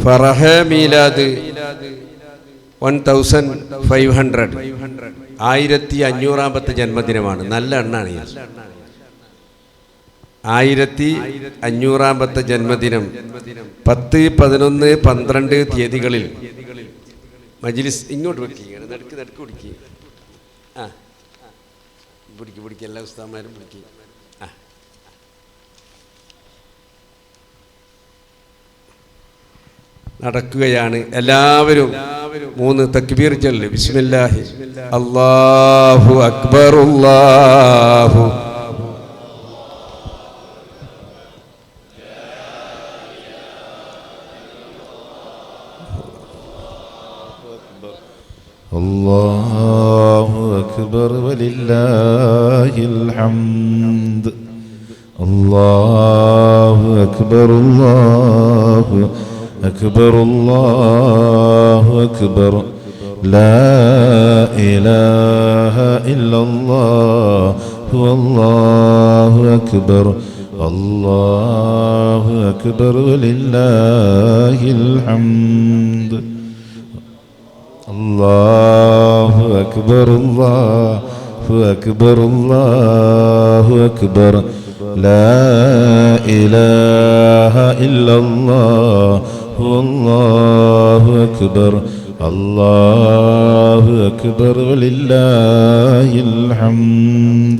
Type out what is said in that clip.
ഫറഹ മീലാദ് 1500 1500 ജന്മദിനമാണ്. നല്ല എണ്ണാണ്. 1500 ജന്മദിനം 10, 11, 12 തീയതികളിൽ മജ്ലിസ് ഇങ്ങോട്ട് വെക്കുകയാണ്. നടുക്ക് പിടിക്കുക. പിടിക്കുക എല്ലാ ഉസ്താദന്മാരും പിടിക്കുക. നടക്കുകയാണ്. എല്ലാവരും 3 തക്ബീർ ചൊല്ല്. ബിസ്മില്ലാഹി അല്ലാഹു അക്ബർ അല്ലാഹു അല്ലാഹു അക്ബർ വലില്ലാഹിൽ ഹംദ്. അല്ലാഹു അക്ബർ അല്ലാഹു أكبر الله أكبر لا إله إلا الله والله أكبر الله أكبر ولله الحمد. الله أكبر الله أكبر الله أكبر لا إله إلا الله والله أكبر الله أكبر ولله الحمد.